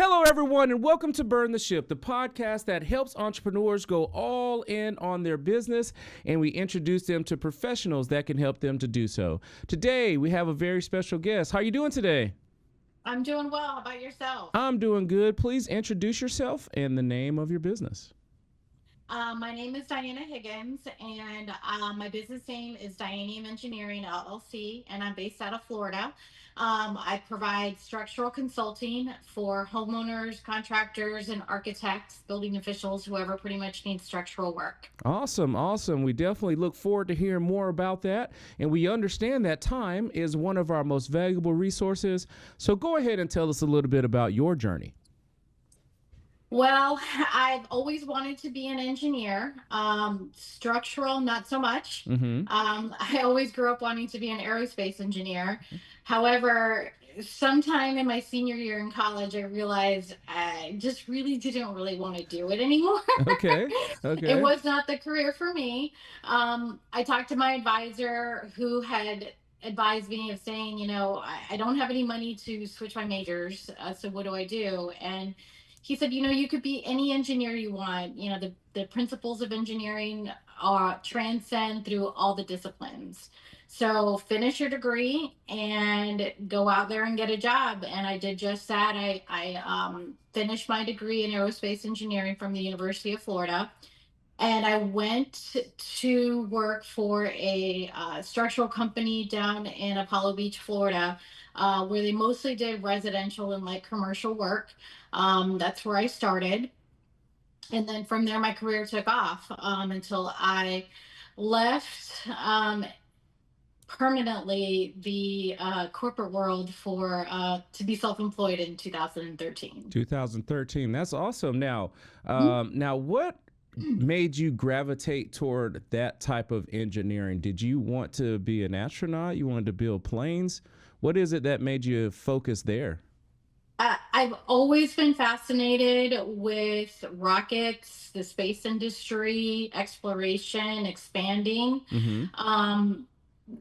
Hello, everyone, and welcome to Burn the Ship, the podcast that helps entrepreneurs go all in on their business, and we introduce them to professionals that can help them to do so. Today, we have a very special guest. How are you doing today? I'm doing well. How about yourself? I'm doing good. Please introduce yourself and the name of your business. My name is Diana Higgins, and my business name is Dianium Engineering LLC, and I'm based out of Florida. I provide structural consulting for homeowners, contractors, and architects, building officials, whoever pretty much needs structural work. Awesome, awesome. We definitely look forward to hearing more about that. And we understand that time is one of our most valuable resources. So go ahead and tell us a little bit about your journey. Well, I've always wanted to be an engineer. Structural, not so much. Mm-hmm. I always grew up wanting to be an aerospace engineer. However, sometime in my senior year in college, I realized I just didn't really want to do it anymore. Okay, It okay. was not the career for me. I talked to my advisor who had advised me of saying, I don't have any money to switch my majors. So what do I do? And he said, you could be any engineer you want. The principles of engineering are transcend through all the disciplines. So finish your degree and go out there and get a job. And I did just that. I finished my degree in aerospace engineering from the University of Florida. And I went to work for a structural company down in Apollo Beach, Florida, where they mostly did residential and light commercial work. That's where I started. And then from there, my career took off until I left permanently the corporate world for to be self-employed in 2013. 2013. That's awesome. Now, what made you gravitate toward that type of engineering? Did you want to be an astronaut? You wanted to build planes? What is it that made you focus there? I've always been fascinated with rockets, the space industry, exploration, expanding. Mm-hmm. Um,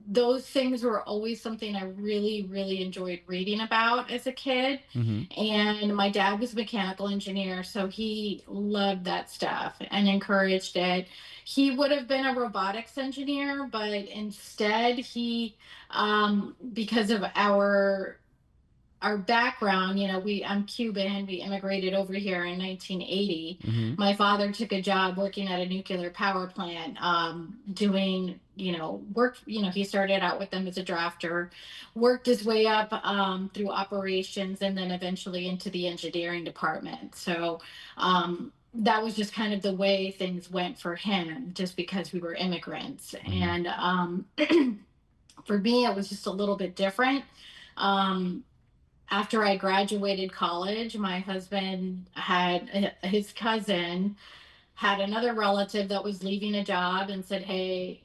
those things were always something I really, really enjoyed reading about as a kid. Mm-hmm. And my dad was a mechanical engineer, so he loved that stuff and encouraged it. He would have been a robotics engineer, but instead because of our background, I'm Cuban. We immigrated over here in 1980. Mm-hmm. My father took a job working at a nuclear power plant, doing, work. He started out with them as a drafter, worked his way up through operations, and then eventually into the engineering department. So that was just kind of the way things went for him, just because we were immigrants. Mm-hmm. And for me, it was just a little bit different. Um, After I graduated college, my husband had his cousin had another relative that was leaving a job and said, "Hey,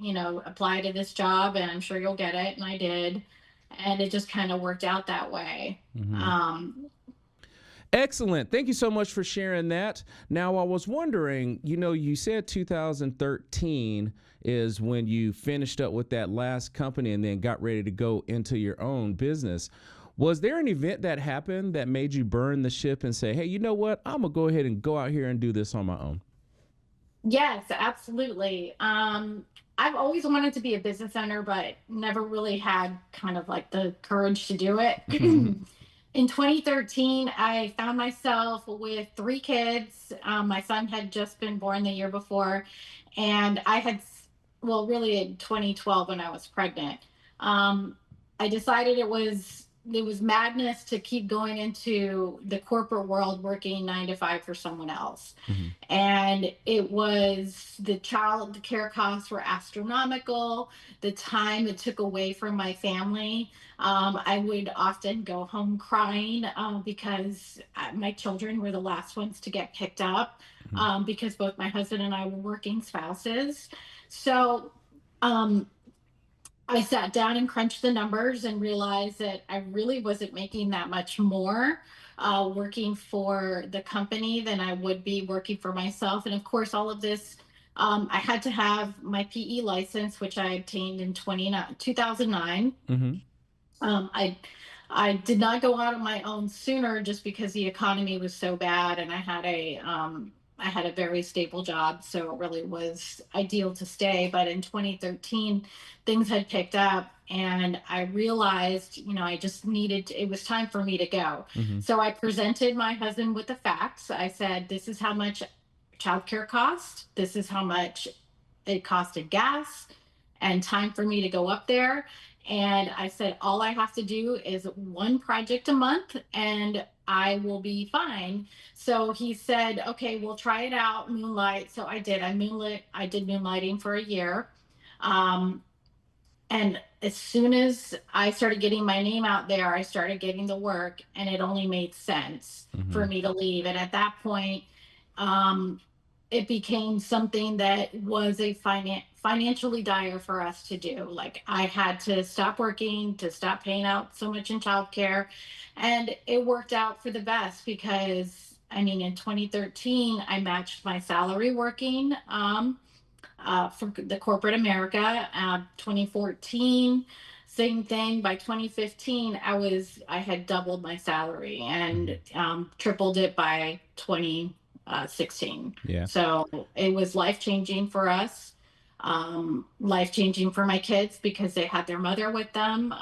apply to this job and I'm sure you'll get it." And I did. And it just kind of worked out that way. Mm-hmm. Um, Excellent. Thank you so much for sharing that. Now, I was wondering, you said 2013 is when you finished up with that last company and then got ready to go into your own business. Was there an event that happened that made you burn the ship and say, hey, you know what? I'm going to go ahead and go out here and do this on my own? yes, absolutely. I've always wanted to be a business owner, but never really had kind of like the courage to do it. In 2013, I found myself with three kids. My son had just been born the year before, and well, really in 2012 when I was pregnant. I decided it was madness to keep going into the corporate world working 9 to 5 for someone else. Mm-hmm. And it was the care costs were astronomical, the time it took away from my family. I would often go home crying because my children were the last ones to get picked up because both my husband and I were working spouses. So I sat down and crunched the numbers and realized that I really wasn't making that much more working for the company than I would be working for myself. And of course, all of this, I had to have my PE license, which I obtained in 2009. Mm-hmm. I I did not go out on my own sooner just because the economy was so bad, and I had a very stable job, so it really was ideal to stay. But in 2013, things had picked up, and I realized, I just needed it was time for me to go. Mm-hmm. So I presented my husband with the facts. I said, "This is how much childcare cost. This is how much it costed gas and time for me to go up there." And I said, all I have to do is one project a month and I will be fine. So he said, okay, we'll try it out, moonlight. So I did. I did moonlighting for a year. Um, and as soon as I started getting my name out there, I started getting the work, and it only made sense Mm-hmm. for me to leave. And at that point, um, it became something that was financially dire for us to do. Like, I had to stop working to stop paying out so much in childcare, and it worked out for the best because I mean, in 2013, I matched my salary working. For the corporate America. 2014, same thing. By 2015, I had doubled my salary Mm-hmm. and tripled it by 2016. Yeah. So it was life changing for us, life changing for my kids because they had their mother with them.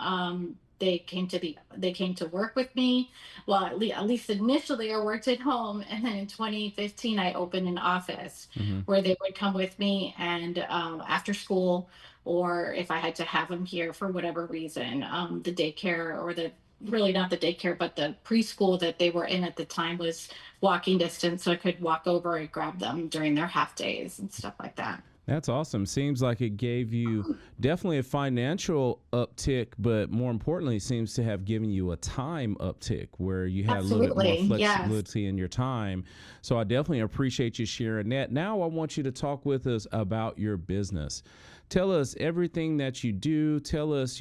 They came to work with me. Well, at least initially I worked at home, and then in 2015 I opened an office Mm-hmm. where they would come with me, and after school, or if I had to have them here for whatever reason, the daycare, or the really not the daycare, but the preschool that they were in at the time was walking distance, so I could walk over and grab them during their half days and stuff like that. That's awesome. Seems like it gave you definitely a financial uptick, but more importantly, seems to have given you a time uptick where you had a little bit more Absolutely, yes. flexibility in your time. So I definitely appreciate you sharing that. Now I want you to talk with us about your business. Tell us everything that you do. Tell us,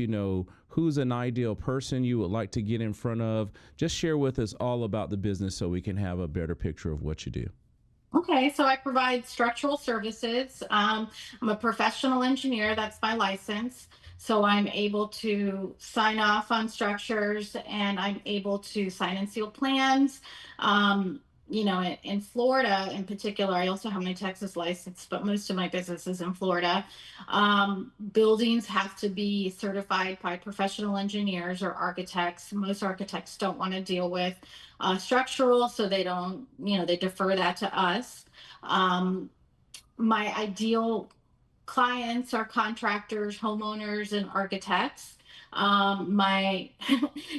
who's an ideal person you would like to get in front of. Just share with us all about the business so we can have a better picture of what you do. Okay, so I provide structural services. I'm a professional engineer, that's my license. So I'm able to sign off on structures, and I'm able to sign and seal plans. In Florida in particular, I also have my Texas license, but most of my business is in Florida. Buildings have to be certified by professional engineers or architects. Most architects don't want to deal with structural, so they don't, they defer that to us. Um, my ideal clients are contractors, homeowners, and architects. My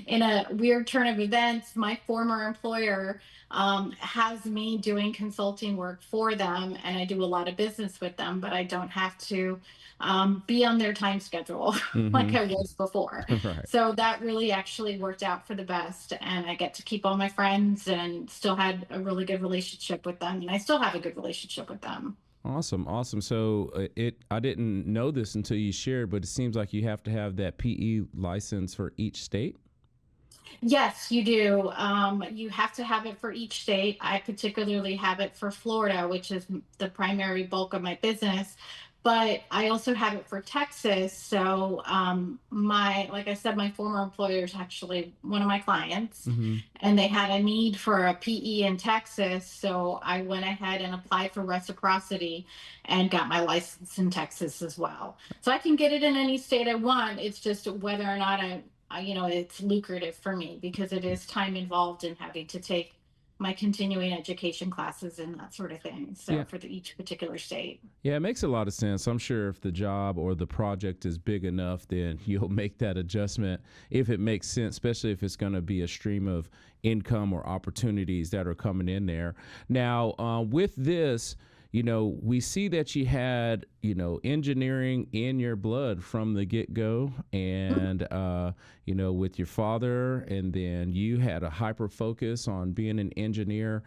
In a weird turn of events, my former employer has me doing consulting work for them, and I do a lot of business with them, but I don't have to be on their time schedule like Mm-hmm. I was before. Right. So that really actually worked out for the best, and I get to keep all my friends and still had a really good relationship with them, and I still have a good relationship with them. Awesome, awesome. So I didn't know this until you shared, but it seems like you have to have that PE license for each state. Yes, you do. You have to have it for each state. I particularly have it for Florida, which is the primary bulk of my business. But I also have it for Texas. So, like I said, my former employer is actually one of my clients, Mm-hmm. and they had a need for a PE in Texas. So I went ahead and applied for reciprocity and got my license in Texas as well. So I can get it in any state I want. It's just whether or not it's lucrative for me because it is time involved in having to take my continuing education classes and that sort of thing. So Yeah. for each particular state. Yeah, it makes a lot of sense. I'm sure if the job or the project is big enough, then you'll make that adjustment if it makes sense, especially if it's going to be a stream of income or opportunities that are coming in there. Now, with this, we see that you had, engineering in your blood from the get go. And, with your father, and then you had a hyper focus on being an engineer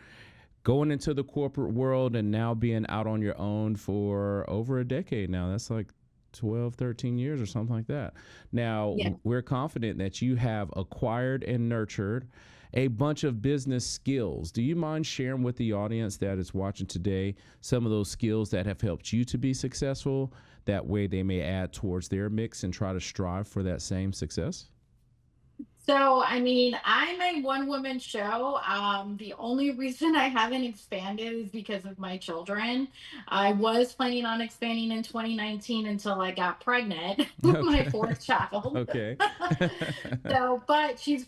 going into the corporate world and now being out on your own for over a decade now. That's like 12, 13 years or something like that. Now, Yeah. we're confident that you have acquired and nurtured a bunch of business skills. Do you mind sharing with the audience that is watching today some of those skills that have helped you to be successful? That way they may add towards their mix and try to strive for that same success? So, I mean, I'm a one woman show. The only reason I haven't expanded is because of my children. I was planning on expanding in 2019 until I got pregnant with my Okay. fourth child. Okay. So, but she's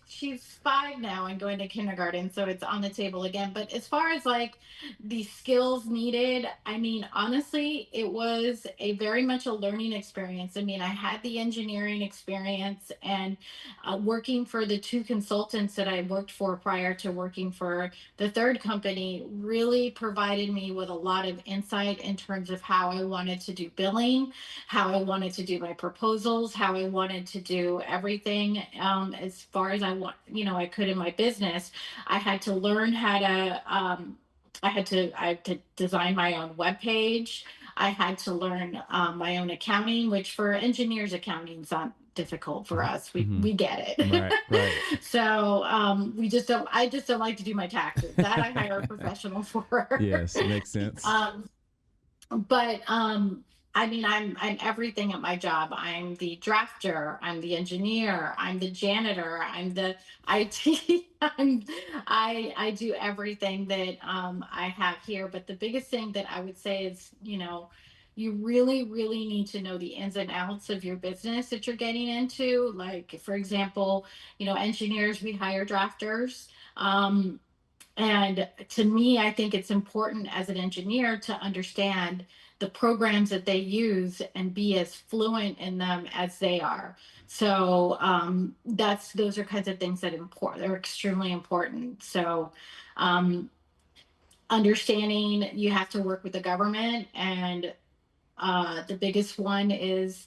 5 now and going to kindergarten, so it's on the table again. But as far as like the skills needed, I mean, honestly, it was a very much a learning experience. I mean, I had the engineering experience, and working for the 2 consultants that I worked for prior to working for the third company really provided me with a lot of insight in terms of how I wanted to do billing, how I wanted to do my proposals, how I wanted to do everything as far as I could in my business. I had to learn how to. I had to design my own web page. I had to learn my own accounting, which for engineers, accounting is not difficult for us. We Hmm. we get it. Right, right. So we just don't. I just don't like to do my taxes. That I hire a professional for. Yes, makes sense. um, but I mean, I'm everything at my job. I'm the drafter, I'm the engineer, I'm the janitor, I'm the IT. I do everything that I have here. But the biggest thing that I would say is, you really need to know the ins and outs of your business that you're getting into. Like, for example, engineers, we hire drafters. And to me, I think it's important as an engineer to understand the programs that they use and be as fluent in them as they are. So those are kinds of things that important. They're extremely important. So um, understanding you have to work with the government, and the biggest one is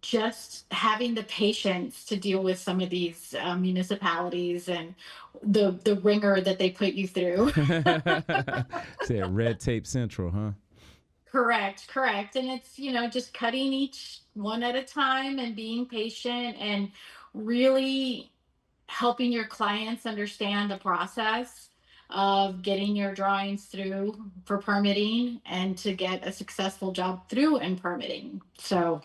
just having the patience to deal with some of these municipalities and the ringer that they put you through. Say red tape central, huh? Correct, correct. And it's, just cutting each one at a time and being patient and really helping your clients understand the process of getting your drawings through for permitting and to get a successful job through in permitting. So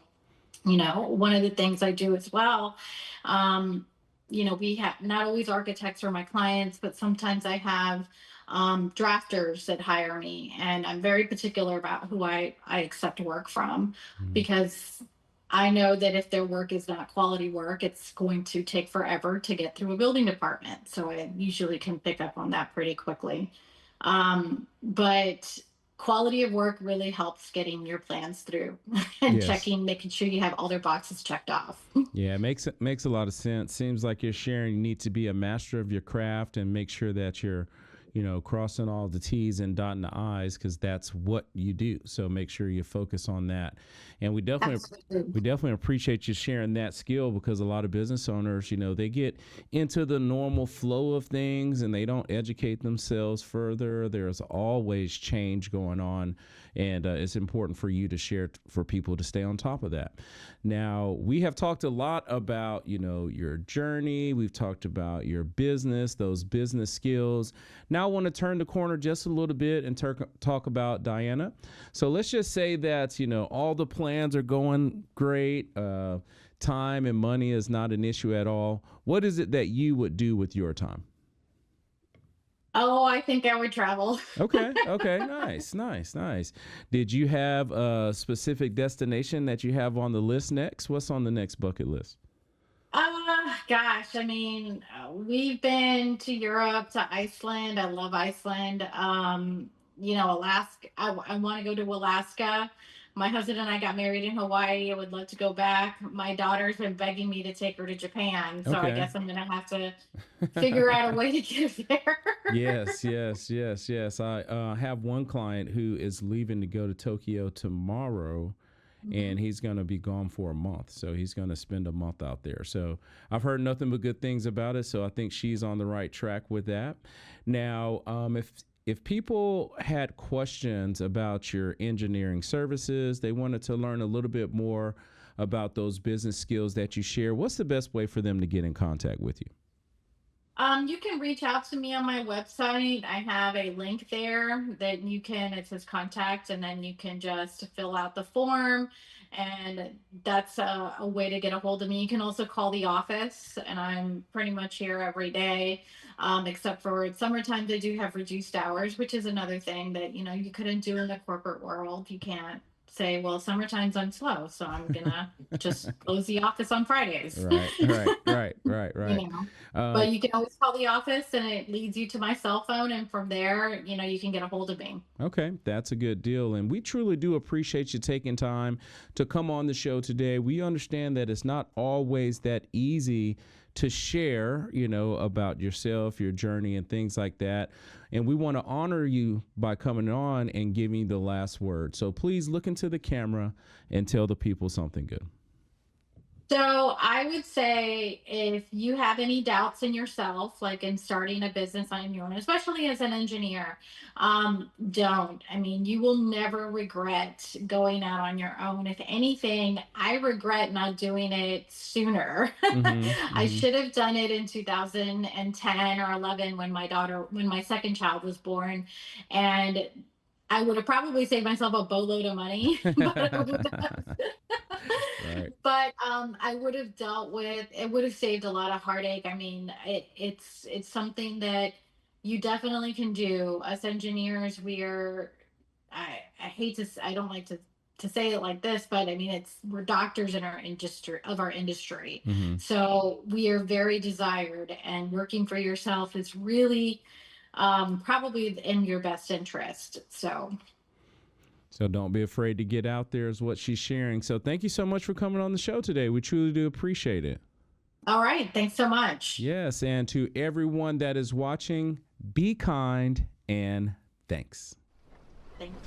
one of the things I do as well, um, we have not always architects are my clients, but sometimes I have drafters that hire me, and I'm very particular about who I accept work from, Mhm. because I know that if their work is not quality work, it's going to take forever to get through a building department. So I usually can pick up on that pretty quickly. But quality of work really helps getting your plans through and Yes. checking, making sure you have all their boxes checked off. Yeah, it makes a lot of sense. Seems like you're sharing. You need to be a master of your craft and make sure that you're, crossing all the T's and dotting the I's because that's what you do. So make sure you focus on that. And we Absolutely. definitely appreciate you sharing that skill because a lot of business owners, they get into the normal flow of things and they don't educate themselves further. There's always change going on, and it's important for you to share for people to stay on top of that. Now, we have talked a lot about, your journey. We've talked about your business, those business skills. Now, I want to turn the corner just a little bit and talk about Diana. So let's just say that, all the plans are going great. Time and money is not an issue at all. What is it that you would do with your time? Oh, I think I would travel. Okay. Okay. Nice. Nice. Nice. Did you have a specific destination that you have on the list next? What's on the next bucket list? Gosh, I mean, we've been to Europe, to Iceland. I love Iceland. Alaska. I want to go to Alaska. My husband and I got married in Hawaii. I would love to go back. My daughter's been begging me to take her to Japan, so I Okay. guess I'm gonna have to figure out a way to get there. Yes, yes, yes, yes. I have one client who is leaving to go to Tokyo tomorrow, and he's going to be gone for a month. So he's going to spend a month out there. So I've heard nothing but good things about it. So I think she's on the right track with that. Now, if people had questions about your engineering services, they wanted to learn a little bit more about those business skills that you share, what's the best way for them to get in contact with you? You can reach out to me on my website. I have a link there that you can, it says contact, and then you can just fill out the form. And that's a way to get a hold of me. You can also call the office, and I'm pretty much here every day, except for summertime. They do have reduced hours, which is another thing that, you couldn't do in the corporate world. You can't say, well, summertime's I'm slow, so I'm gonna just close the office on Fridays. Right, right, right, right, you right. know. Um, But you can always call the office and it leads you to my cell phone. And from there, you can get a hold of me. Okay, that's a good deal. And we truly do appreciate you taking time to come on the show today. We understand that it's not always that easy to share, about yourself, your journey, and things like that. And we want to honor you by coming on and giving the last word. So please look into the camera and tell the people something good. So I would say if you have any doubts in yourself, like in starting a business on your own, especially as an engineer, don't. I mean, you will never regret going out on your own. If anything, I regret not doing it sooner. Mm-hmm, I mm-hmm. should have done it in 2010 or 11 when my second child was born. And I would have probably saved myself a boatload of money, but I would have Right. but I would have dealt with it would have saved a lot of heartache. I mean, it's something that you definitely can do. Us engineers, I don't like to say it like this, but I mean we're doctors in our industry. Mm-hmm. So we are very desired, and working for yourself is really probably in your best interest. So don't be afraid to get out there is what she's sharing. So thank you so much for coming on the show today. We truly do appreciate it. All right, thanks so much. Yes, and to everyone that is watching, be kind and thanks. Thanks.